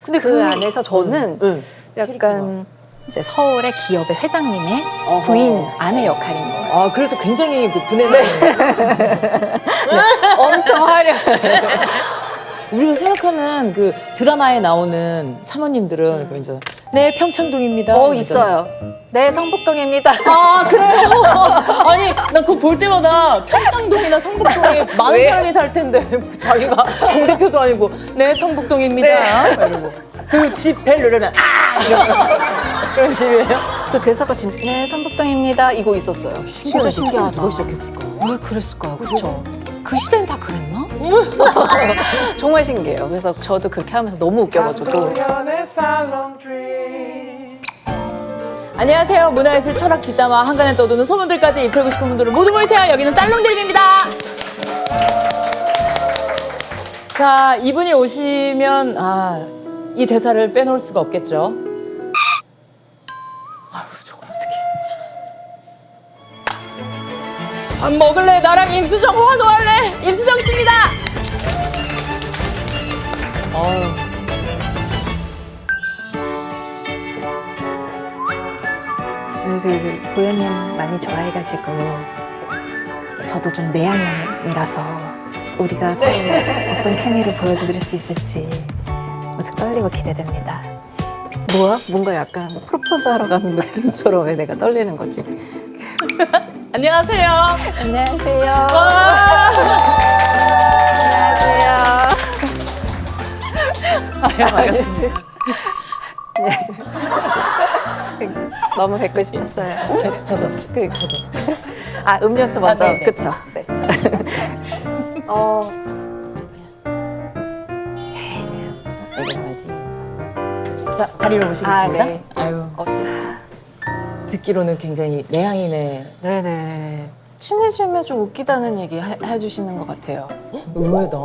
근데 그 안에서 저는 약간 캐릭터가. 이제 서울의 기업의 회장님의 부인 아내 역할인 거예요. 아, 그래서 굉장히 그 분해는 엄청 화려해. 우리가 생각하는 그 드라마에 나오는 사모님들은 그 이제 네 평창동입니다. 있어요. 네, 성북동입니다. 아, 그래요? 아니, 난 그거 볼 때마다 평창동이나 성북동에 많은 왜? 사람이 살 텐데 자기가 동대표도 아니고 네, 성북동입니다. 이러고. 그리고 집 벨 누르면 아! 이러고. 그런 집이에요? 그 대사가 진짜 네, 성북동입니다. 이거 있었어요. 진짜 신기하다. 누가 시작했을까? 왜 그랬을까요? 그렇죠. 그 시대는 다 그랬나? 정말 신기해요. 그래서 저도 그렇게 하면서 너무 웃겨가지고. 안녕하세요. 문화예술 철학 뒷담화 한간에 떠도는 소문들까지 입혀고 싶은 분들은 모두 모이세요. 여기는 살롱드림입니다. 자, 이분이 오시면 이 대사를 빼놓을 수가 없겠죠. 아유, 저걸 어떡해. 밥 먹을래? 나랑 임수정 호환호할래? 임수정 씨입니다. 그래서 이제 도현님 많이 좋아해가지고 저도 좀 내향형이라서 우리가 서로 어떤 케미를 보여드릴 수 있을지 무척 떨리고 기대됩니다. 뭐야? 뭔가 약간 프로포즈 하러 가는 느낌처럼 왜 내가 떨리는 거지? 안녕하세요. 안녕하세요. 안녕하세요. 안녕하세요. 너무 뵙고 싶었어요. 저도. 음료수 먼저. 네네. 그쵸? 네. 이러야지. 자, 자리로 모시겠습니다. 네. 아유, 듣기로는 굉장히 내향이네. 네네. 친해지면 좀 웃기다는 얘기 해주시는 것 같아요. 의외다.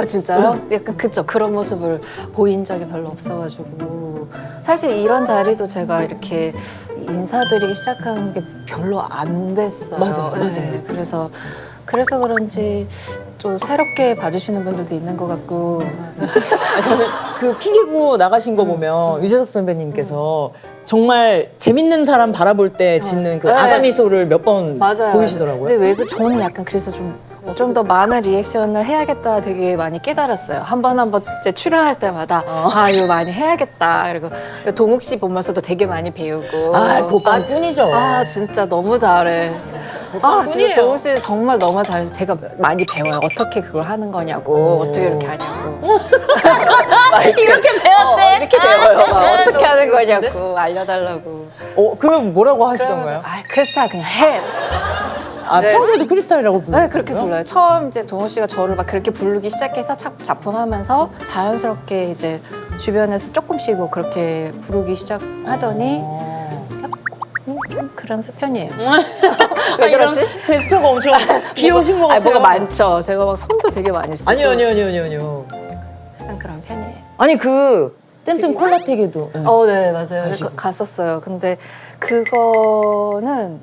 진짜요? 약간 그쵸. 그런 모습을 보인 적이 별로 없어가지고. 사실 이런 자리도 제가 이렇게 인사드리기 시작하는 게 별로 안 됐어요. 맞아요, 네. 맞아요. 그래서 그런지 좀 새롭게 봐주시는 분들도 있는 것 같고. 저는 그 핑계고 나가신 거 보면 유재석 선배님께서 정말 재밌는 사람 바라볼 때 짓는 그 네. 아가 미소를 몇 번 맞아요. 보이시더라고요. 근데 왜 저는 약간 그래서 좀 더 많은 리액션을 해야겠다 되게 많이 깨달았어요. 한 번 이제 출연할 때마다 이거 많이 해야겠다. 그리고 동욱 씨 보면서도 되게 많이 배우고. 그 오빠 꾼이죠. 진짜 너무 잘해. 꾼이에요. 진짜 동욱 씨 정말 너무 잘해서 제가 많이 배워요. 어떻게 그걸 하는 거냐고. 어떻게 이렇게 하냐고. 이렇게 배웠대. 이렇게 배워요. 어떻게 하는 거냐고 알려달라고. 그러면 뭐라고 하시던가요? 크리스탈 그냥 해. 네. 평소에도 크리스탈이라고 부르는 네, 그렇게 불러요. 처음 이제 동호 씨가 저를 막 그렇게 부르기 시작해서 작품하면서 자연스럽게 이제 주변에서 조금씩 뭐 그렇게 부르기 시작하더니 좀 그런 편이에요. 왜 이런 그러지? 제스처가 엄청 귀여우신 것 같아요. 뭐가 많죠. 제가 막 손도 되게 많이 쓰고. 아니요. 약간 그런 편이에요. 아니 그 땐튼 콜라텍에도. 네, 맞아요. 갔었어요. 근데 그거는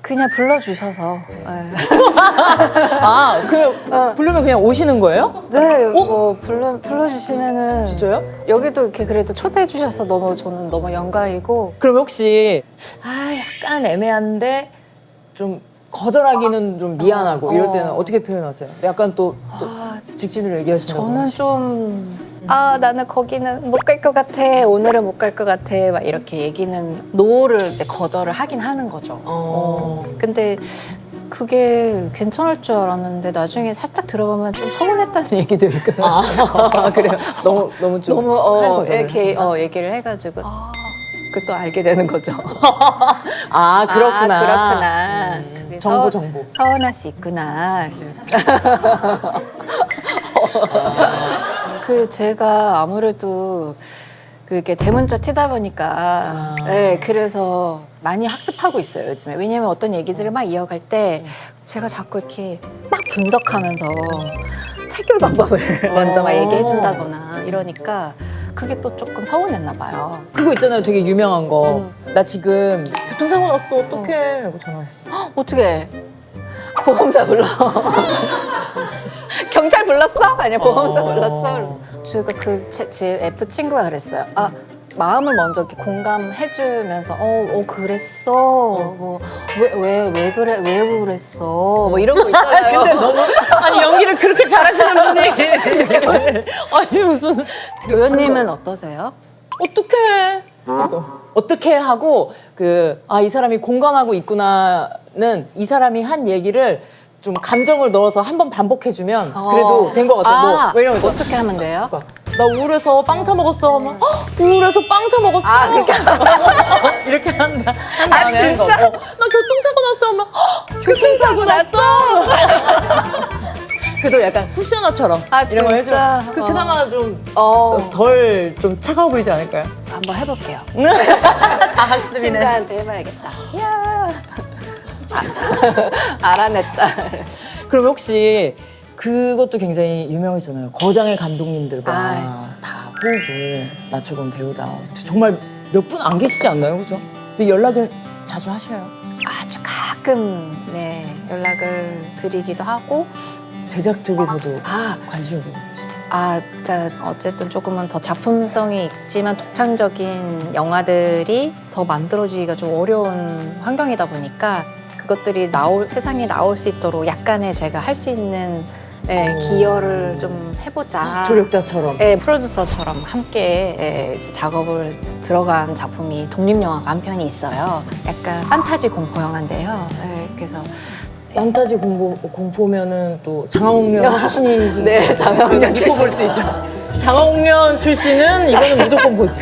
그냥 불러주셔서. 네. 부르면 그냥 오시는 거예요? 네, 불러주시면은. 진짜요? 여기도 이렇게 그래도 초대해 주셔서 저는 너무 영광이고. 그럼 혹시 약간 애매한데 좀 거절하기는 좀 미안하고 이럴 때는 어떻게 표현하세요? 약간 또 직진으로 얘기하신다고. 저는 좀 나는 거기는 못 갈 것 같아. 오늘은 못 갈 것 같아. 막 이렇게 얘기는 노를 이제 거절을 하긴 하는 거죠. 근데 그게 괜찮을 줄 알았는데 나중에 살짝 들어보면 좀 서운했다는 얘기도 있고. 그래요? 너무 좀 너무 칼 거절을 이렇게 하셨나? 얘기를 해가지고 그 또 알게 되는 거죠. 그렇구나. 그렇구나. 그게 정보. 서운할 수 있구나. 제가 아무래도 그게 대문자 튀다 보니까 네, 그래서 많이 학습하고 있어요 요즘에. 왜냐면 어떤 얘기들을 막 이어갈 때 제가 자꾸 이렇게 막 분석하면서 해결 방법을 먼저 막 얘기해 준다거나 이러니까 그게 또 조금 서운했나 봐요. 그거 있잖아요, 되게 유명한 거. 나 지금 교통사고 났어, 어떡해. 이러고 전화했어. 어떻게 보험사 불러. 경찰 불러. 아니야 보험사 몰랐어. 제가 제 F 친구가 그랬어요. 아 마음을 먼저 이렇게 공감해주면서 그랬어. 왜 그래 왜 그랬어. 뭐 이런 거 있잖아요. 근데 너무 아니 연기를 그렇게 잘하시는 분이 아니 무슨 도연님은 어떠세요? 어떡해 어떻게 하고 이 사람이 공감하고 있구나는 이 사람이 한 얘기를 좀 감정을 넣어서 한번 반복해주면 그래도 된 것 같아요. 뭐 이런 거 어떻게 하면 돼요? 나 우울해서 빵 사 먹었어. 막, 우울해서 빵 사 먹었어. 그렇게 이렇게 한다. 진짜? 나 교통사고 났어. 막, 교통사고 났어. 그래도 약간 쿠셔너처럼 이런 거 진짜? 해주면 그나마 좀 덜 좀 차가워 보이지 않을까요? 한번 해볼게요. 다 학습이네. 친구한테 해봐야겠다. 이야. 알아냈다. 그럼 혹시 그것도 굉장히 유명했잖아요. 거장의 감독님들과 다 호흡을 맞춰본 배우다. 정말 몇 분 안 계시지 않나요? 그죠? 근데 연락을 자주 하셔요. 아주 가끔 연락을 드리기도 하고 제작 쪽에서도 관심을 보고 그러니까 어쨌든 조금은 더 작품성이 있지만 독창적인 영화들이 더 만들어지기가 좀 어려운 환경이다 보니까 그것들이 세상에 나올 수 있도록 약간의 제가 할 수 있는 기여를 좀 해보자. 조력자처럼. 프로듀서처럼 함께 이제 작업을 들어간 작품이 독립영화가 한 편이 있어요. 약간 판타지 공포 영화인데요. 그래서 판타지 공포면은 또 장화홍련 출신이신 네, 장화홍련 믿고 볼 수 있죠. 장화홍련 출신은 이거는 무조건 보지.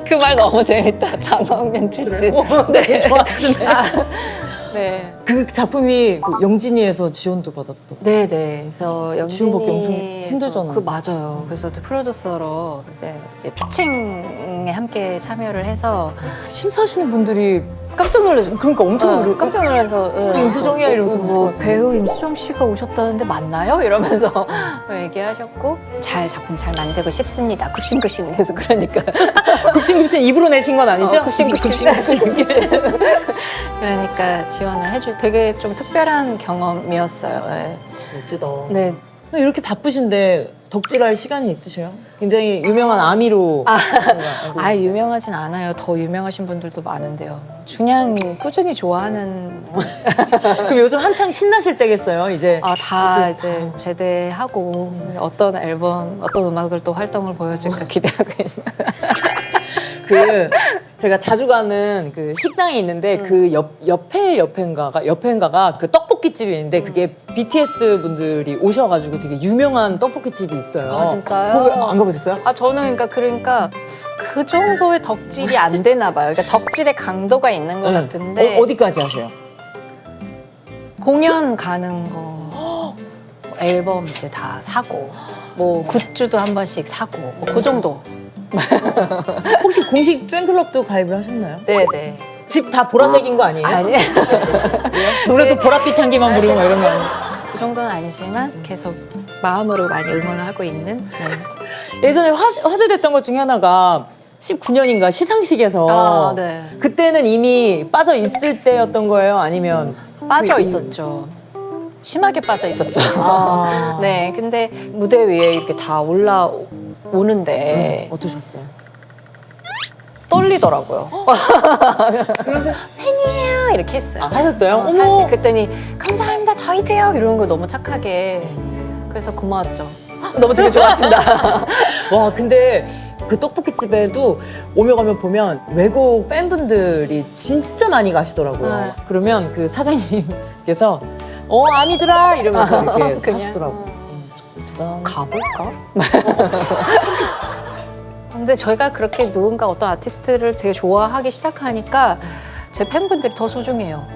그 말 너무 재밌다. 장화홍련 출신. 네, 좋아하시네. 네. 그 작품이 영진이에서 지원도 받았던. 네네. 그래서 지원 받기 엄청 영진이에서 힘들잖아요. 맞아요. 그래서 프로듀서로 이제 피칭에 함께 참여를 해서 심사하시는 분들이 깜짝 놀라서 그러니까 엄청 깜짝 놀라서 임수정이야 이러면서 뭐 배우 임수정 씨가 오셨다는데 맞나요? 이러면서 얘기하셨고 작품 잘 만들고 싶습니다. 굽신굽신 계속 그러니까 굽신굽신 입으로 내신 건 아니죠? 굽신굽신 그러니까 지원을 되게 좀 특별한 경험이었어요. 멋지다. 네. 이렇게 바쁘신데 덕질할 시간이 있으세요? 굉장히 유명한 아미로. 유명하진 않아요. 더 유명하신 분들도 많은데요. 그냥 꾸준히 좋아하는. 그럼 요즘 한창 신나실 때겠어요, 이제? 다 이제 제대하고 어떤 음악을 또 활동을 보여줄까 기대하고 있는. 제가 자주 가는 그 식당이 있는데 그 옆엔가가 그 떡볶이집이 있는데 그게 BTS 분들이 오셔가지고 되게 유명한 떡볶이집이 있어요. 진짜요? 거기 안 가보셨어요? 저는 그러니까 그 정도의 덕질이 안 되나 봐요. 그러니까 덕질의 강도가 있는 것 같은데. 어디까지 하셔요? 공연 가는 거, 앨범 이제 다 사고, 뭐 굿즈도 한 번씩 사고, 그 정도. 혹시 공식 팬클럽도 가입을 하셨나요? 네네. 집 다 보라색인 거 아니에요? 아니. 노래도 보랏빛 향기만 부르고 막 이런 거 아니에요? 그 정도는 아니지만 계속 마음으로 많이 응원을 하고 있는. 예전에 화제됐던 것 중에 하나가 19년인가 시상식에서 네. 그때는 이미 빠져 있을 때였던 거예요? 아니면 빠져 있었죠. 심하게 빠져 있었죠. 네, 근데 무대 위에 이렇게 다 올라오는데 어떠셨어요? 떨리더라고요. 그래서 팬이에요 이렇게 했어요. 하셨어요? 사실 그랬더니 감사합니다 저희도요 이러는 거 너무 착하게. 그래서 고마웠죠. 너무 되게 좋아하신다. 와, 근데 그 떡볶이집에도 오며 가며 보면 외국 팬분들이 진짜 많이 가시더라고요. 그러면 그 사장님께서 아미들아 이러면서 이렇게 그냥? 하시더라고요. 가볼까? 근데 저희가 그렇게 누군가 어떤 아티스트를 되게 좋아하기 시작하니까 제 팬분들이 더 소중해요.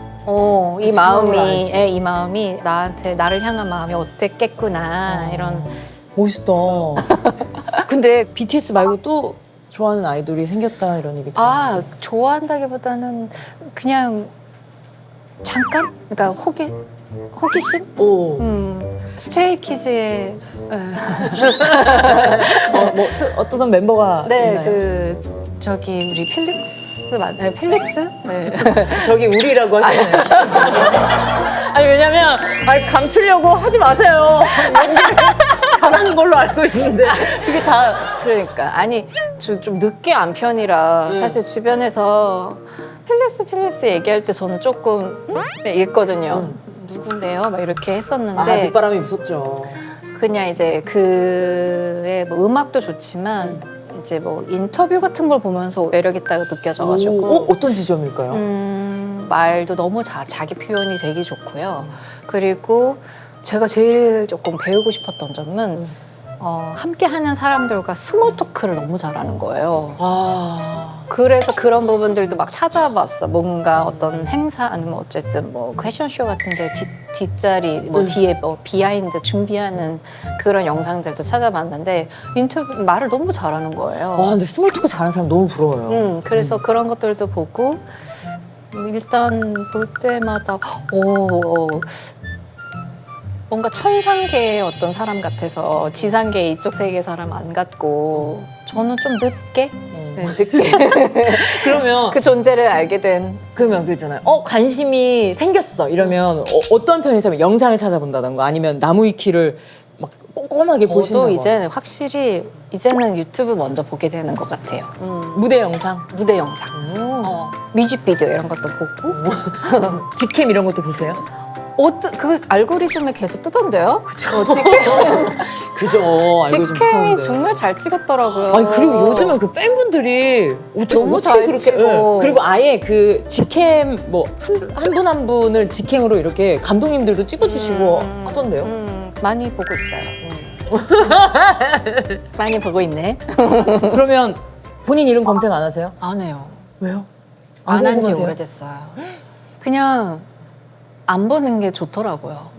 이 마음이 나를 향한 마음이 어땠겠구나 이런. 멋있다. 근데 BTS 말고 또 좋아하는 아이돌이 생겼다 이런 얘기 들었는데. 좋아한다기보다는 그냥 잠깐? 그러니까 호기심? 스트레이키즈의 어떤 멤버가 있나요? 저기 우리 필릭스 맞나요? 필릭스? 네. 저기 우리라고 하시네요. 아니 왜냐면 감추려고 하지 마세요. 연기를 하는 걸로 알고 있는데 그게 다 그러니까 아니 저 좀 늦게 안 편이라 사실 주변에서 필리스 얘기할 때 저는 조금 읽거든요. 누군데요? 막 이렇게 했었는데 늦바람이 무섭죠. 그냥 이제 그의 뭐 음악도 좋지만 이제 뭐 인터뷰 같은 걸 보면서 매력 있다고 느껴져가지고 어떤 지점일까요? 말도 너무 자기 표현이 되게 좋고요. 그리고 제가 제일 조금 배우고 싶었던 점은 함께 하는 사람들과 스몰 토크를 너무 잘하는 거예요. 그래서 그런 부분들도 막 찾아봤어. 뭔가 어떤 행사 아니면 어쨌든 뭐 패션쇼 같은데 뒷자리 뭐 뒤에 뭐 비하인드 준비하는 그런 영상들도 찾아봤는데 인터뷰 말을 너무 잘하는 거예요. 와, 근데 스몰 토크 잘하는 사람 너무 부러워요. 그래서 그런 것들도 보고 일단 볼 때마다 뭔가 천상계의 어떤 사람 같아서 지상계의 이쪽 세계 사람 안 같고 저는 좀 늦게 그러면 그 존재를 알게 된 그러면 그랬잖아요. 관심이 생겼어. 이러면 어떤 편의점에 영상을 찾아본다던가 아니면 나무위키를 막 꼼꼼하게 보신다고. 저도 이제는 확실히 이제는 유튜브 먼저 보게 되는 것 같아요. 무대 영상, 무대 영상, 뮤직비디오 이런 것도 보고 직캠 이런 것도 보세요? 그 알고리즘에 계속 뜨던데요? 그죠. 그죠. 알고 좀 직캠이 무서운데. 정말 잘 찍었더라고요. 아니 그리고 요즘은 그 팬분들이 너무 잘 그렇게 찍고. 그리고 아예 그 직캠 뭐 한 분 한 분을 직캠으로 이렇게 감독님들도 찍어주시고 하던데요. 많이 보고 있어요. 많이 보고 있네. 그러면 본인 이름 검색 안 하세요? 안 해요. 왜요? 안 한 지 궁금하세요? 오래됐어요. 그냥 안 보는 게 좋더라고요.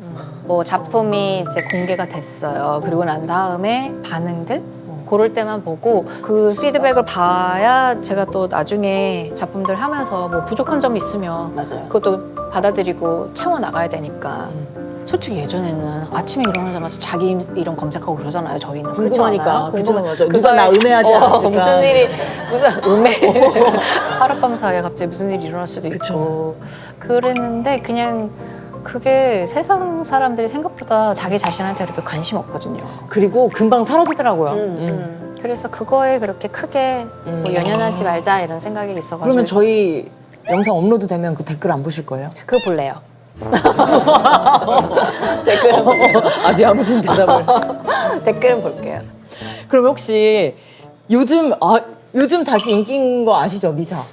뭐 작품이 이제 공개가 됐어요. 그리고 난 다음에 반응들? 그럴 때만 보고 그 피드백을 봐야 제가 또 나중에 작품들 하면서 뭐 부족한 점이 있으면 맞아요. 그것도 받아들이고 채워나가야 되니까 솔직히 예전에는 아침에 일어나자마자 자기 이름 검색하고 그러잖아요. 저희는 궁금하니까. 그죠, 맞아. 그 누가 나 사이에 음해하지 않았을까. 무슨 음해 하룻밤 사이에 갑자기 무슨 일이 일어날 수도 있고 그쵸. 그랬는데 그냥 그게 세상 사람들이 생각보다 자기 자신한테 그렇게 관심 없거든요. 그리고 금방 사라지더라고요. 그래서 그거에 그렇게 크게 뭐 연연하지 말자 이런 생각이 있어가지고 그러면 저희 영상 업로드 되면 그 댓글 안 보실 거예요? 그거 볼래요. 댓글은 볼게요. 아주 야무진 대답을. 댓글은 볼게요. 그럼 혹시 요즘 다시 인기인 거 아시죠, 미사?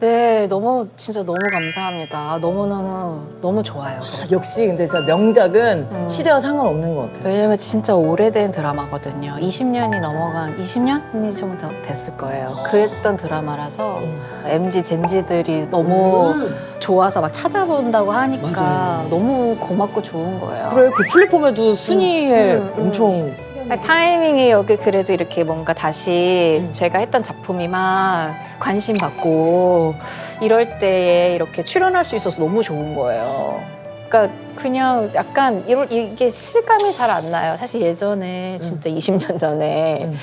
네, 진짜 너무 감사합니다. 너무 좋아요. 그래서. 역시 근데 진짜 명작은 시대와 상관없는 것 같아요. 왜냐면 진짜 오래된 드라마거든요. 20년이 좀 더 됐을 거예요. 그랬던 드라마라서 MZ 젠지들이 너무 좋아서 막 찾아본다고 하니까 맞아요. 너무 고맙고 좋은 거예요. 그래, 그 플랫폼에도 순위에 엄청 타이밍이 여기 그래도 이렇게 뭔가 다시 제가 했던 작품이 막 관심 받고 이럴 때에 이렇게 출연할 수 있어서 너무 좋은 거예요. 그러니까 그냥 약간 이게 실감이 잘 안 나요. 사실 예전에 진짜 20년 전에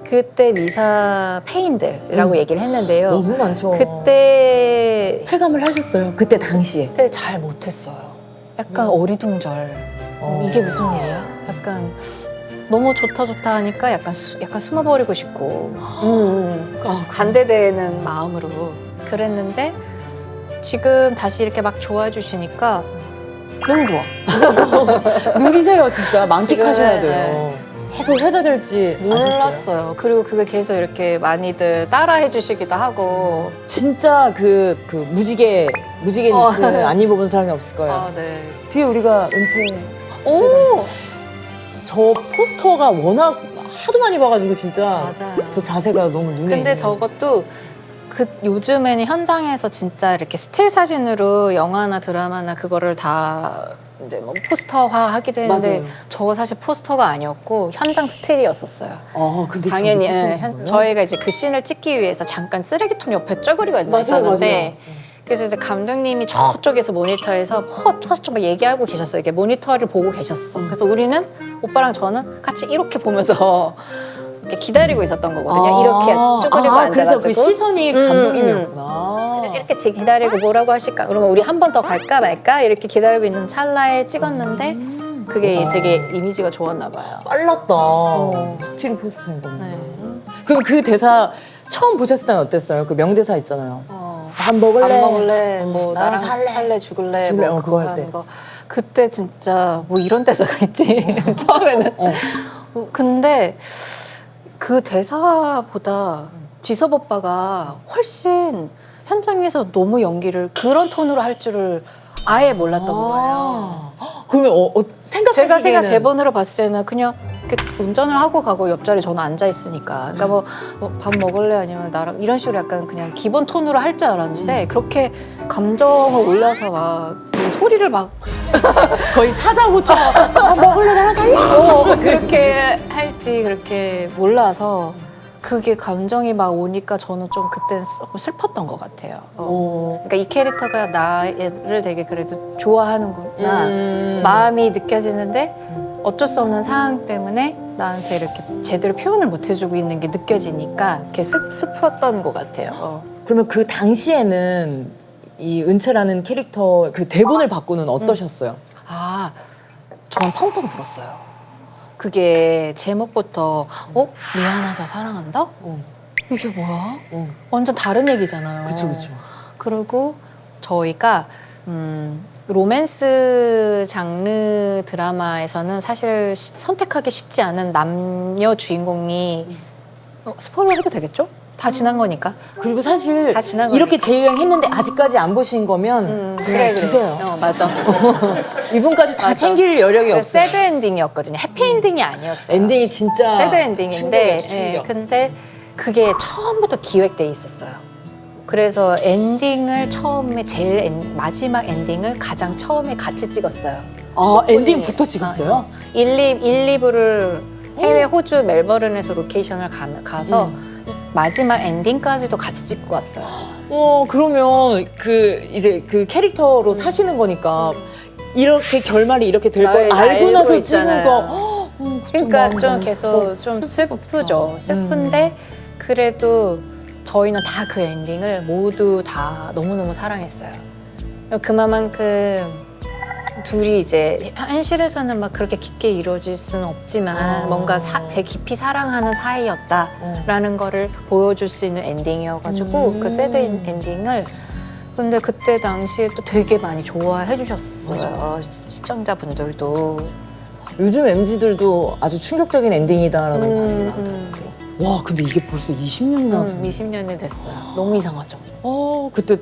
그때 미사 페인들이라고 얘기를 했는데요. 너무 많죠. 그때 체감을 하셨어요, 그때 당시에. 잘 못했어요. 약간 어리둥절. 이게 무슨 일이야? 약간 너무 좋다 하니까 약간 숨어버리고 싶고 반대되는 마음으로 그랬는데 지금 다시 이렇게 막 좋아해 주시니까 너무 좋아. 누리세요, 진짜. 만끽하셔야 지금, 돼요. 계속 회자될지 아셨어요? 몰랐어요. 그리고 그게 계속 이렇게 많이들 따라해 주시기도 하고. 진짜 그 무지개 니트 안 입어본 사람이 없을 거예요. 네. 뒤에 우리가 은채 오! 저 포스터가 워낙 하도 많이 봐가지고 진짜 맞아요. 저 자세가 너무 눈에 근데 있네요. 저것도 요즘에는 현장에서 진짜 이렇게 스틸 사진으로 영화나 드라마나 그거를 다 이제 뭐 포스터화 하기도 했는데 맞아요. 저거 사실 포스터가 아니었고 현장 스틸이었었어요. 근데 당연히 저게 무슨 거예요? 저희가 이제 그 씬을 찍기 위해서 잠깐 쓰레기통 옆에 쩌그리가 맞아요, 있었는데 그래서 이제 감독님이 저쪽에서 모니터에서 저쪽 막 얘기하고 계셨어요. 이게 모니터를 보고 계셨어. 그래서 우리는 오빠랑 저는 같이 이렇게 보면서 이렇게 기다리고 있었던 거거든요. 이렇게 쭈그리고 앉아가지고. 그래서 그 시선이 감독님이었구나. 이렇게 기다리고 뭐라고 하실까? 그러면 우리 한 번 더 갈까 말까? 이렇게 기다리고 있는 찰나에 찍었는데 그게 되게 이미지가 좋았나 봐요. 빨랐다. 스틸이 표현된 건데. 네. 그럼 그 대사 처음 보셨을 때는 어땠어요? 그 명대사 있잖아요. 밥 밥 먹을래? 먹을래? 뭐 나랑 나랑 살래? 살래? 죽을래? 죽을래? 뭐 그거 그거 할 때. 하는 거. 그때 진짜 뭐 이런 대사가 있지. 처음에는. 근데 그 대사보다 지섭 오빠가 훨씬 현장에서 너무 연기를 그런 톤으로 할 줄을 아예 몰랐던 거예요. 그러면 제가 생각하시기에는 대본으로 봤을 때는 그냥 이렇게 운전을 하고 가고 옆자리 저는 앉아 있으니까 그러니까 뭐 밥 먹을래 아니면 나랑 이런 식으로 약간 그냥 기본 톤으로 할 줄 알았는데 그렇게 감정을 올려서 막그 소리를 막 거의 사자호처럼 밥 먹을래? 나랑 살래? 그렇게 할지 그렇게 몰라서 그게 감정이 막 오니까 저는 좀 그때는 조금 슬펐던 것 같아요. 그러니까 이 캐릭터가 나를 되게 그래도 좋아하는구나 마음이 느껴지는데 어쩔 수 없는 상황 때문에 나한테 이렇게 제대로 표현을 못 해주고 있는 게 느껴지니까 이렇게 슬펐던 것 같아요. 그러면 그 당시에는 이 은채라는 캐릭터 그 대본을 받고는 어떠셨어요? 저는 펑펑 울었어요. 그게 제목부터 미안하다 사랑한다? 이게 뭐야? 완전 다른 얘기잖아요. 그쵸. 그리고 저희가 로맨스 장르 드라마에서는 사실 선택하기 쉽지 않은 남녀 주인공이 스포일러 해도 되겠죠? 다 지난 거니까. 그리고 사실 다 지난 이렇게 재유행했는데 아직까지 안 보신 거면 그냥 주세요. 맞아. 이분까지 다 맞아. 챙길 여력이 없어요. 새드 엔딩이었거든요. 해피 엔딩이 아니었어요. 엔딩이 진짜 새드 엔딩인데, 충격. 근데 그게 처음부터 기획돼 있었어요. 그래서 엔딩을 처음에 마지막 엔딩을 가장 처음에 같이 찍었어요. 엔딩부터 찍었어요? 1, 2부를 해외 호주 멜버른에서 로케이션을 가서 마지막 엔딩까지도 같이 찍고 왔어요. 그러면 이제 그 캐릭터로 사시는 거니까 이렇게 결말이 이렇게 될 걸 알고 나서 찍은 거. 그러니까 좀 계속 좀 슬프죠. 슬픈데 그래도 저희는 다 그 엔딩을 모두 다 너무너무 사랑했어요. 그만큼 둘이 이제 현실에서는 막 그렇게 깊게 이루어질 수는 없지만 뭔가 되게 깊이 사랑하는 사이였다라는 거를 보여줄 수 있는 엔딩이어가지고 그 새드 엔딩을 근데 그때 당시에 또 되게 많이 좋아해 주셨어요. 시청자분들도. 요즘 MZ들도 아주 충격적인 엔딩이다라는 말이 많더라고요. 와, 근데 이게 벌써 20년이나 됐네. 20년이 됐어요. 너무 이상하죠. 그때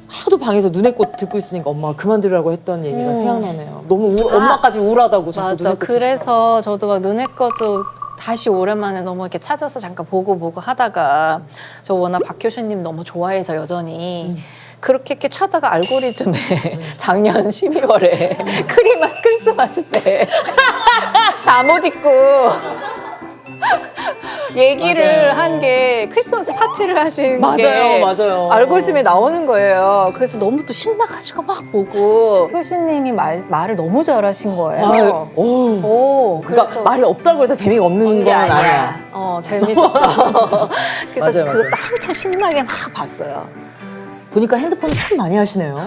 하도 방에서 눈의 꽃 듣고 있으니까 엄마가 그만 들으라고 했던 얘기가 생각나네요. 너무 엄마까지 우울하다고 자꾸 맞아. 눈의 꽃 그래서 저도 막 눈의 꽃도 다시 오랜만에 너무 이렇게 찾아서 잠깐 보고 하다가 저 워낙 박효신님 너무 좋아해서 여전히 그렇게 이렇게 찾다가 알고리즘에 작년 12월에 크리스마스 때 잠옷 입고 얘기를 한 게 크리스마스 파티를 하신 게 맞아요. 알고리즘에 나오는 거예요. 그래서 너무 또 신나가지고 막 보고 효신님이 말을 너무 잘하신 거예요. 그러니까 말이 없다고 해서 재미가 없는 건 아니야. 재밌었어. 그래서 맞아요. 그거 한참 신나게 막 봤어요. 보니까 핸드폰을 참 많이 하시네요.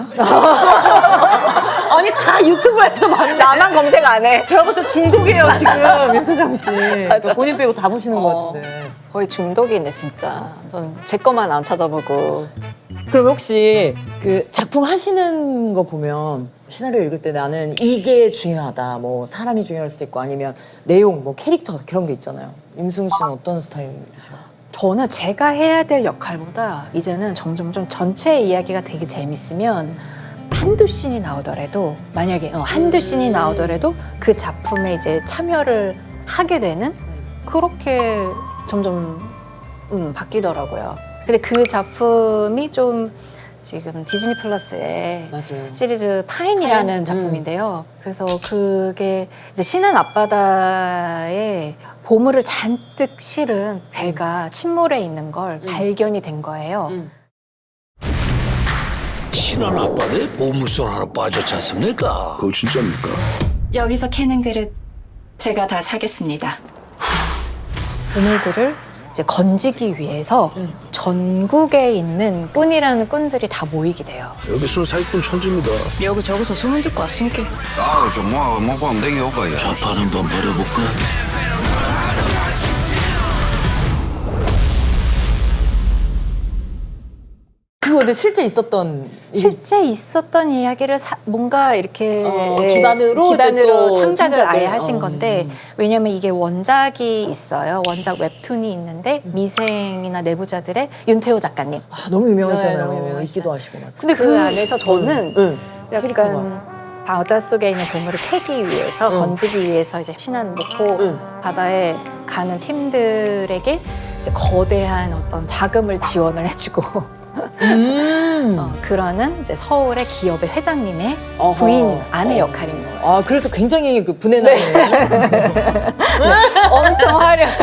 아니 다 유튜브에서 봤는데 나만 검색 안 해. 제가 봤을 때 중독이에요 지금 윤소정 씨. 그러니까 본인 빼고 다 보시는 것 같은데. 거의 중독이네 진짜. 저는 제 것만 안 찾아보고. 그럼 혹시 그 작품 하시는 거 보면 시나리오 읽을 때 나는 이게 중요하다. 뭐 사람이 중요할 수도 있고 아니면 내용, 뭐 캐릭터 그런 게 있잖아요. 임승우 씨는 어떤 스타일이세요? 저는 제가 해야 될 역할보다 이제는 점점 좀 전체 이야기가 되게 재밌으면 한두 씬이 나오더라도 만약에 한두 씬이 나오더라도 그 작품에 이제 참여를 하게 되는 그렇게 점점 바뀌더라고요. 근데 그 작품이 좀 지금 디즈니 플러스에 맞아요. 시리즈 파인이라는 작품인데요. 그래서 그게 이제 신안 앞바다에 보물을 잔뜩 실은 배가 침몰해 있는 걸 발견이 된 거예요. 신안 앞바다에 보물선 하나 빠졌지 않습니까? 그거 진짜입니까? 여기서 캐는 그릇 제가 다 사겠습니다. 보물들을 이제 건지기 위해서 전국에 있는 꾼이라는 꾼들이 다 모이게 돼요. 여기서 사기꾼 천지입니다. 여기저기서 소문 듣고 왔으니까. 아, 좀 먹고 하면 되게 올까요? 좌판 한번 버려볼까? 그거 근데 실제 있었던 실제 있었던 이야기를 뭔가 이렇게 기반으로 이제 또 창작을 아예 창작을, 하신 건데 왜냐면 이게 원작이 있어요. 원작 웹툰이 있는데 미생이나 내부자들의 윤태호 작가님. 너무 유명하잖아요. 네, 너무 유명하시죠. 있기도 하시고 막. 근데 그 안에서 저는 캐릭터가. 약간 바닷속에 있는 보물을 캐기 위해서 건지기 위해서 이제 신안 목포 바다에 가는 팀들에게 이제 거대한 어떤 자금을 지원을 해주고 그러는 이제 서울의 기업의 회장님의 어허. 부인 아내 역할인 거예요. 아, 그래서 굉장히 그 분해나네요. 엄청 화려해.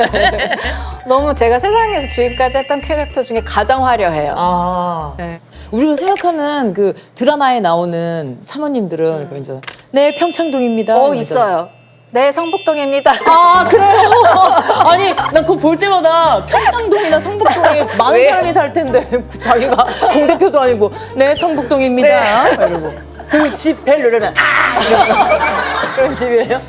너무 제가 세상에서 지금까지 했던 캐릭터 중에 가장 화려해요. 아. 네. 우리가 생각하는 그 드라마에 나오는 사모님들은 그 이제 네, 평창동입니다. 이러잖아요. 있어요. 네, 성북동입니다. 아, 그래요? 아니, 난 그거 볼 때마다 평창동이나 성북동에 많은 왜? 사람이 살 텐데 자기가 동대표도 아니고 네, 성북동입니다. 이러고. 그 집 벨 누르면 이러고. 그런 집이에요?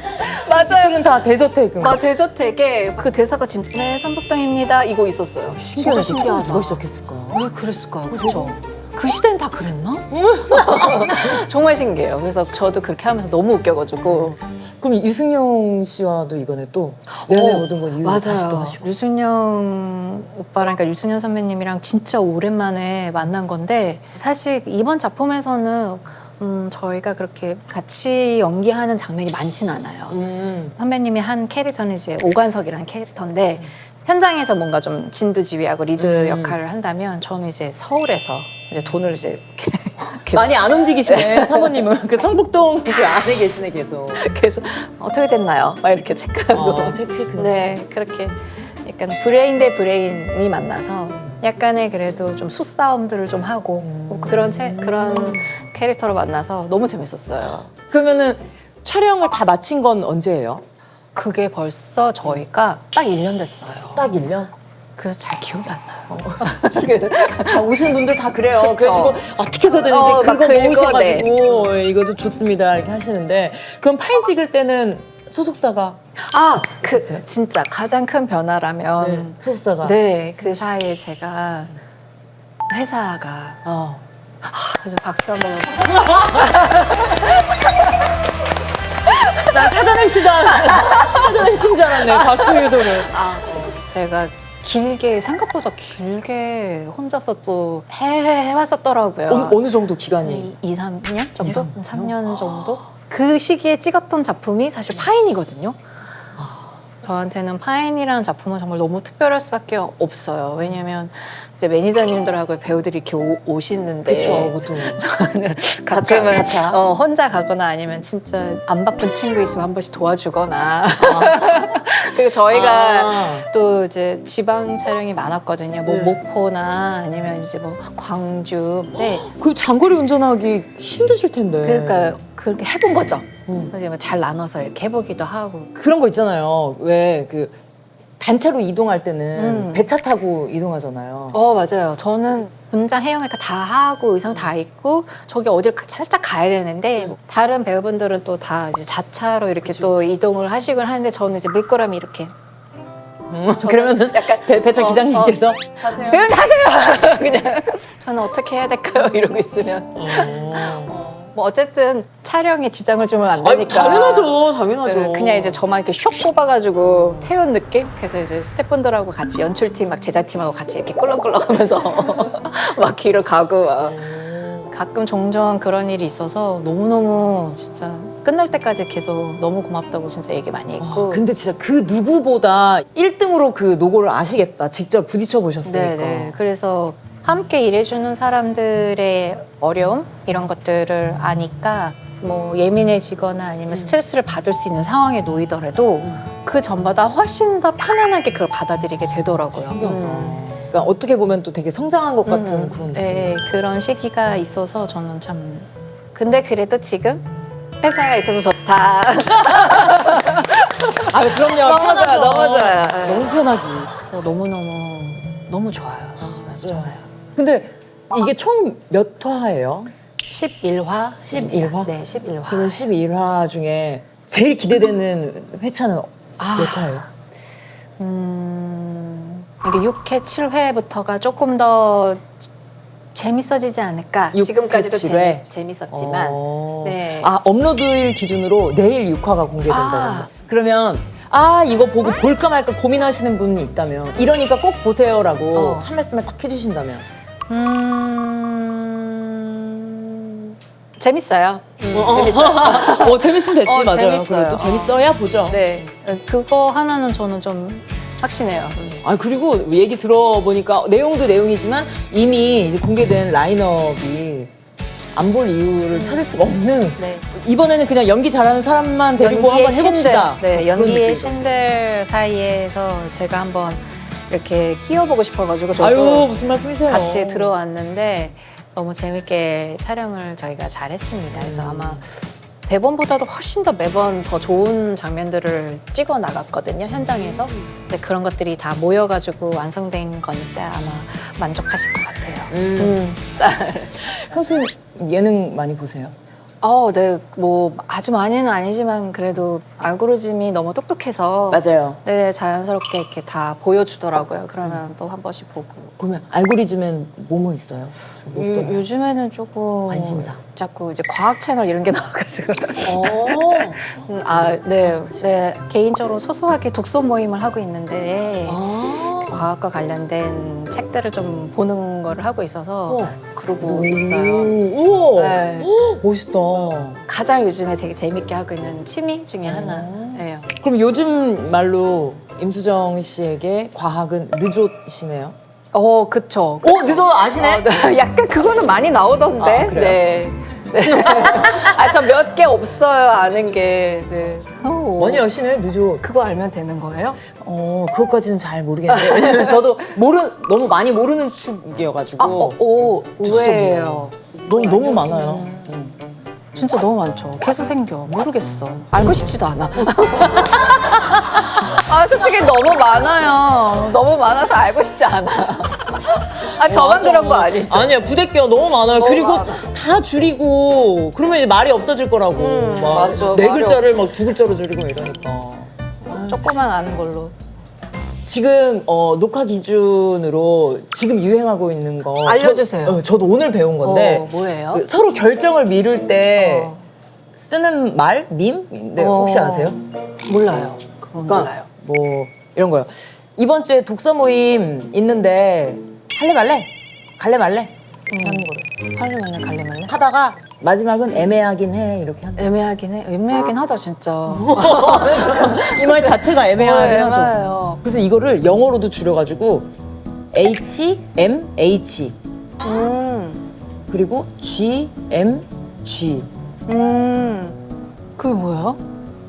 맞아요. 들은 다 대저택. 대저택에 그 대사가 진짜 네, 성북동입니다. 이거 있었어요. 신기하다. 진짜 처음 신기하다. 누가 시작했을까? 왜 그랬을까요? 그렇죠. 그 시대는 다 그랬나? 정말 신기해요. 그래서 저도 그렇게 하면서 너무 웃겨가지고. 그럼 유승용 씨와도 이번에 또 내내 모든 건 이유가 다시 또 하시고. 유승용 오빠랑 그러니까 유승용 선배님이랑 진짜 오랜만에 만난 건데 사실 이번 작품에서는 저희가 그렇게 같이 연기하는 장면이 많진 않아요. 선배님이 한 캐릭터는 이제 오관석이라는 캐릭터인데 현장에서 뭔가 좀 진두지휘하고 리드 역할을 한다면 저는 이제 서울에서 이제 돈을 이제 많이 안 움직이시네, 사모님은. 그 성북동 그 안에 계시네, 계속. 계속 어떻게 됐나요? 막 이렇게 체크하고. 체크. 네, 그렇게 약간 브레인 대 브레인이 만나서 약간의 그래도 좀 수싸움들을 좀 하고 뭐 그런 캐릭터로 만나서 너무 재밌었어요. 그러면은 촬영을 다 마친 건 언제예요? 그게 벌써 저희가 딱 1년 됐어요. 딱 1년? 그래서 잘 기억이 안 나요. 다 오신 분들 다 그래요. 그쵸. 그래가지고 어떻게 해서든 이제 막 긁어 긁어내. 모으셔가지고 이것도 좋습니다 이렇게 하시는데 그럼 파인 찍을 때는 소속사가 있었어요? 진짜 가장 큰 변화라면 네, 소속사가 네, 그 사이에 제가 회사가 그래서 박수 한번 나 사전 MC다. 사전 MC인 줄 알았네. 박수 유도를. 제가 생각보다 길게 혼자서 또 해왔었더라고요. 어느 정도 기간이? 2, 3년 정도? 2, 3년? 3년 정도? 그 시기에 찍었던 작품이 사실 파인이거든요. 저한테는 파인이라는 작품은 정말 너무 특별할 수밖에 없어요. 왜냐면 이제 매니저님들하고 배우들이 이렇게 오시는데 그렇죠, 보통. 저는 가끔은 자차. 혼자 가거나 아니면 진짜 안 바쁜 친구 있으면 한 번씩 도와주거나 그리고 저희가 또 이제 지방 촬영이 많았거든요. 뭐 목포나 아니면 이제 뭐 광주. 네. 그 장거리 운전하기 힘드실 텐데. 그러니까 그렇게 해본 거죠. 이제 뭐잘 나눠서 이렇게 해보기도 하고. 그런 거 있잖아요. 왜 그 단체로 이동할 때는 배차 타고 이동하잖아요. 맞아요. 저는 분장 해영외과 다 하고 의상 다 입고 저기 어딜 살짝 가야 되는데 뭐 다른 배우분들은 또 다 이제 자차로 이렇게 또 이동을 하시곤 하는데 저는 이제 물끄러미 이렇게 그러면은 약간 배차 기장님께서 배우님 하세요. 그냥 저는 어떻게 해야 될까요? 이러고 있으면 뭐 어쨌든 촬영에 지장을 주면 안 아니, 되니까. 당연하죠. 네, 그냥 이제 저만 이렇게 쇽 뽑아가지고 태운 느낌? 그래서 이제 스태프분들하고 같이 연출팀 막 제작팀하고 같이 이렇게 꿀렁꿀렁하면서 막 길을 가고 막. 가끔 종종 그런 일이 있어서 너무너무 진짜 끝날 때까지 계속 너무 고맙다고 진짜 얘기 많이 했고. 근데 진짜 그 누구보다 1등으로 그 노고를 아시겠다. 직접 부딪혀 보셨으니까. 네네. 그래서 함께 일해주는 사람들의 어려움 이런 것들을 아니까 뭐 예민해지거나 아니면 스트레스를 받을 수 있는 상황에 놓이더라도 그 전보다 훨씬 더 편안하게 그걸 받아들이게 되더라고요. 신기하다. 그러니까 어떻게 보면 또 되게 성장한 것 같은 그런 느낌. 네, 그런 시기가 있어서 저는 참. 근데 그래도 지금 회사가 있어서 좋다. 아, 그럼요. 너무 좋아요, 편하죠. 너무 좋아요. 너무 편하지. 그래서 너무 좋아요. 맞아요. 근데 이게 총 몇 화예요? 11화? 11화? 네, 11화. 그러면 11화 중에 제일 기대되는 회차는 몇 화예요? 이게 6회, 7회부터가 조금 더 재밌어지지 않을까. 6, 지금까지도 7회? 재밌었지만. 네. 아, 업로드일 기준으로 내일 6화가 공개된다고. 아. 그러면 이거 보고 볼까 말까 고민하시는 분이 있다면 이러니까 꼭 보세요라고 한 말씀을 딱 해주신다면 재밌어요. 재밌어요. 재밌으면 됐지. 맞아요. 재밌어요. 그래도 재밌어야 보죠. 네. 그거 하나는 저는 좀 확신해요. 그리고 얘기 들어보니까 내용도 내용이지만 이미 이제 공개된 라인업이 안 볼 이유를 찾을 수가 없는. 네. 이번에는 그냥 연기 잘하는 사람만 데리고 한번 해봅시다. 네, 그런 연기의 느낌. 신들 사이에서 제가 한번 이렇게 끼워보고 싶어가지고 저도 아유, 무슨 말씀이세요? 같이 들어왔는데 너무 재밌게 촬영을 저희가 잘했습니다. 그래서 아마 대본보다도 훨씬 더 매번 더 좋은 장면들을 찍어 나갔거든요, 현장에서. 근데 그런 것들이 다 모여가지고 완성된 거니까 아마 만족하실 것 같아요. 평소에 예능 많이 보세요? 네, 뭐 아주 많이는 아니지만 그래도 알고리즘이 너무 똑똑해서 맞아요. 네, 자연스럽게 이렇게 다 보여주더라고요. 그러면 또 한 번씩 보고. 그러면 알고리즘엔 뭐뭐 있어요? 저 못 떠요. 요즘에는 조금 관심사. 자꾸 이제 과학 채널 이런 게 나와가지고. 어. 네, 개인적으로 소소하게 독서 모임을 하고 있는데 아. 과학과 관련된 책들을 좀 보는 거를 하고 있어서 그러고 오. 있어요. 우와. 네. 멋있다. 가장 요즘에 되게 재밌게 하고 있는 취미 중에 하나예요. 그럼 요즘 말로 임수정 씨에게 과학은 느조시네요? 그쵸. 느조 아시네? 네. 약간 그거는 많이 나오던데. 그래요? 네. 네. 저 몇 개 없어요, 아는 게. 네. 많이 아시네, 느조. 그거 알면 되는 거예요? 그것까지는 잘 모르겠는데. 왜냐면 저도 너무 많이 모르는 축이어가지고. 의외예요. 너무 많아요. 진짜 너무 많죠. 계속 생겨. 모르겠어. 알고 싶지도 않아. 솔직히 너무 많아요. 너무 많아서 알고 싶지 않아. 저만 맞아. 그런 거 아니죠? 아니야, 부대껴 너무 많아요. 너무 그리고 많아. 다 줄이고, 그러면 이제 말이 없어질 거라고. 막 맞아, 네 말이 글자를 막 두 글자로 줄이고 이러니까. 조금만 아는 걸로. 지금 녹화 기준으로 지금 유행하고 있는 거 알려주세요. 저도 오늘 배운 건데 뭐예요? 그 서로 결정을 미룰 때 쓰는 말? 밈인데 혹시 아세요? 몰라요. 그건 그러니까 몰라요. 뭐 이런 거요. 이번 주에 독서 모임 있는데 할래 말래? 갈래 말래? 이렇게 하는 거예요. 할래 말래 갈래 말래? 하다가 마지막은 애매하긴 해 이렇게 한다. 애매하긴 해. 애매하긴 하다 진짜. 이 말 자체가 애매하긴 하죠. 애매해요. 그래서 이거를 영어로도 줄여가지고 HMH 그리고 GMG 그게 뭐야?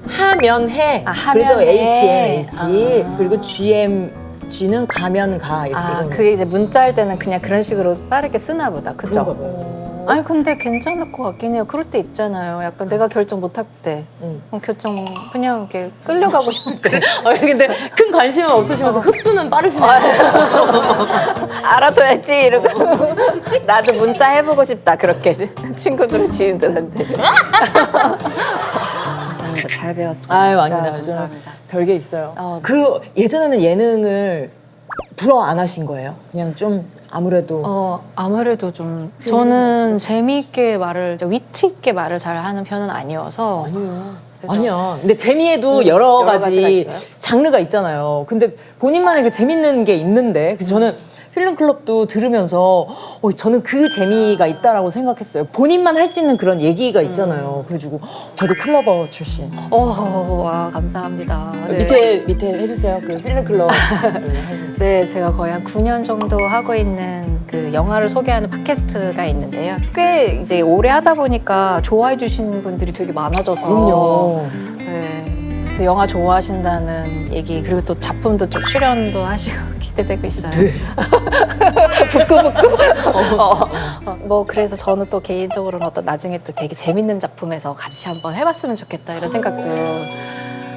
하면 해. 하면 그래서 해. HMH 그리고 GMG는 가면 가. 이거는. 그게 이제 문자 할 때는 그냥 그런 식으로 빠르게 쓰나 보다. 그죠? 그런가 봐요. 아니 근데 괜찮을 것 같긴 해요. 그럴 때 있잖아요. 약간 내가 결정 못할 때, 결정 그냥 이렇게 끌려가고 싶을 때. 근데 큰 관심은 없으시면서 흡수는 빠르시네요. 알아둬야지 이러고 나도 문자 해보고 싶다 그렇게 친구들 지인들한테. 감사합니다. 잘 배웠어요. 아유 아닙니다. 감사합니다. 별게 있어요. 네. 그리고 예전에는 예능을 부러워 안 하신 거예요? 그냥 좀 아무래도 아무래도 좀 저는 재미있게 말을 위트 있게 말을 잘 하는 편은 아니어서 아니에요. 그래서- 아니야. 근데 재미에도 여러 여러 가지가 가지 있어요? 장르가 있잖아요. 근데 본인만의 그 재밌는 게 있는데 그래서 저는 필름클럽도 들으면서 저는 그 재미가 있다라고 생각했어요. 본인만 할 수 있는 그런 얘기가 있잖아요. 그래가지고 저도 클러버 출신. 와 감사합니다. 네. 밑에 해주세요. 그 필름클럽. 네, 제가 거의 한 9년 정도 하고 있는 그 영화를 소개하는 팟캐스트가 있는데요. 꽤 이제 오래 하다 보니까 좋아해 주시는 분들이 되게 많아져서. 그럼요. 네. 그래서 영화 좋아하신다는 얘기 그리고 또 작품도 좀 출연도 하시고 기대되고 있어요. 네. 부끄부끄. 뭐 그래서 저는 또 개인적으로는 어떤 나중에 또 되게 재밌는 작품에서 같이 한번 해봤으면 좋겠다 이런 생각도.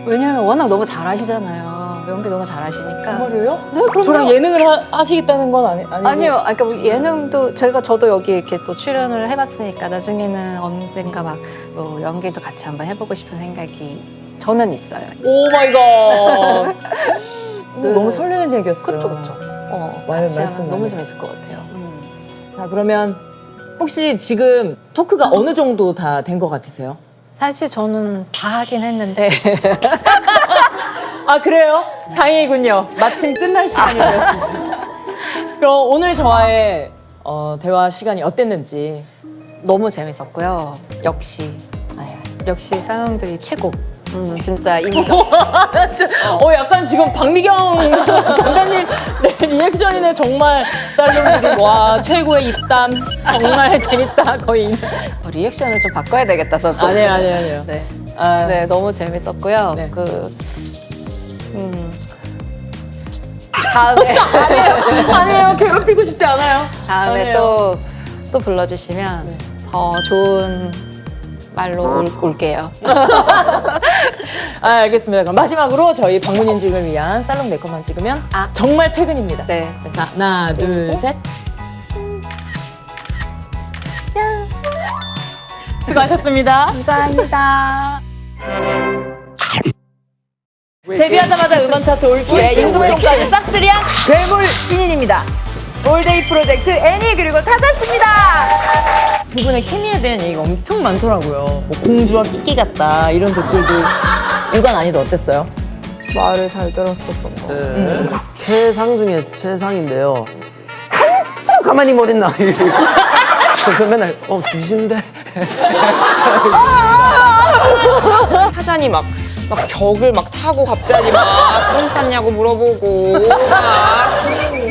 왜냐면 워낙 너무 잘하시잖아요. 연기 너무 잘하시니까. 정말이에요? 네, 그럼요. 저랑 예능을 하시겠다는 건 아니고. 아니요, 그러니까 뭐 예능도 저도 여기 이렇게 또 출연을 해봤으니까 나중에는 언젠가 막 연기도 같이 한번 해보고 싶은 생각이 저는 있어요. 오 마이 갓. 네. 너무 설레는 얘기였어요. 그쵸. 같이 말씀 하면 너무 많이 재밌을 것 같아요. 자, 그러면 혹시 지금 토크가 어느 정도 다 된 것 같으세요? 사실 저는 다 하긴 했는데 아, 그래요? 다행이군요. 마침 끝날 시간이 되었습니다. 그럼 오늘 저와의 대화 시간이 어땠는지. 너무 재밌었고요. 역시 쌍용들이 최고. 진짜 인정. 약간 지금 박미경 장관님 리액션이네. 정말 쌀롱들이 와 최고의 입담 정말 재밌다 거의. 리액션을 좀 바꿔야 되겠다 저도. 아니에요. 네. 아, 네, 너무 재밌었고요. 네. 다음에 아니에요. 괴롭히고 싶지 않아요. 다음에 아니에요. 또 불러주시면 더 좋은 말로 올게요. 알겠습니다. 그럼 마지막으로 저희 방문 인증을 위한 살롱 메이크업만 찍으면 정말 퇴근입니다. 네. 자, 하나, 둘, 셋. 수고하셨습니다. 감사합니다. 데뷔하자마자 음원 차트 올킬의 인도동까지 싹쓸이한 괴물 신인입니다. 올데이 프로젝트 애니 그리고 타자씨입니다. 두 분의 케미에 대한 얘기가 엄청 많더라고요. 뭐 공주와 끼끼 같다 이런 댓글도 유관 아니도 어땠어요? 말을 잘 들었었던 거. 최상 중에 최상인데요. 한숨 가만히 못 있나. 그래서 맨날 주신대. 타잔이 막 벽을 막 타고 갑자기 막 똥 쌌냐고 물어보고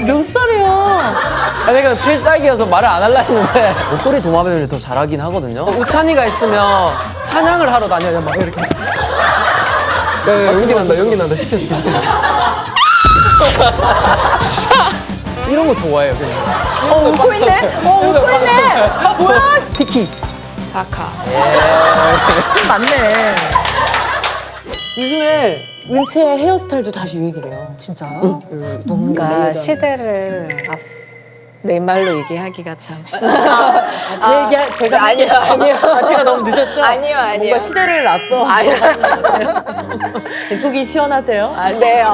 몇 살이야? 내가 필살기여서 말을 안 하려 했는데 목도리 도마뱀을 더 잘하긴 하거든요. 우찬이가 있으면 사냥을 하러 다녀요. 막 이렇게. 연기 난다. 시켜줄게. 이런 거 좋아해요, 그냥. 웃고 있네? 웃고 있네? 뭐야? 키키. 다카. 맞네. 요즘에 은채의 헤어스타일도 다시 유행이래요. 진짜요? 뭔가 시대를 내 말로 얘기하기가 참. 제가 아니요. 제가 너무 늦었죠? 아니요. 뭔가 시대를 앞서. 속이 시원하세요? 네,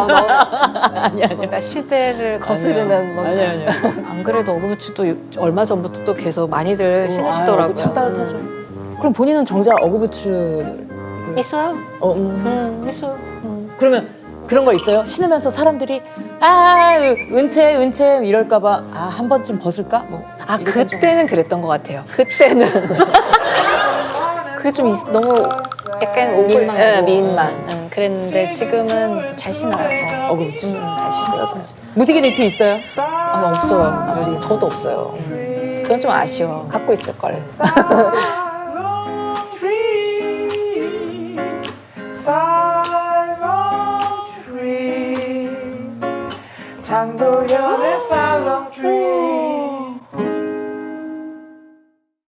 뭔가 시대를 거스르는 뭔가. 아니요. 안 그래도 어그부츠도 얼마 전부터 또 계속 많이들 신으시더라고요. 참 따뜻하죠. 그럼 본인은 정작 어그부츠 있어요. 있어요. 그러면 그런 거 있어요? 신으면서 사람들이 은채 이럴까봐 한 번쯤 벗을까? 뭐 이렇게 그때는 그랬던 것 같아요. 그때는 그게 좀 너무 약간 민망. 그랬는데 지금은 잘 신어요. 어그부츠 잘 신고 있어요. 무지개 니트 있어요? 없어요. 저도 없어요. 그건 좀 아쉬워. 갖고 있을 걸. 장도연의 살롱 트리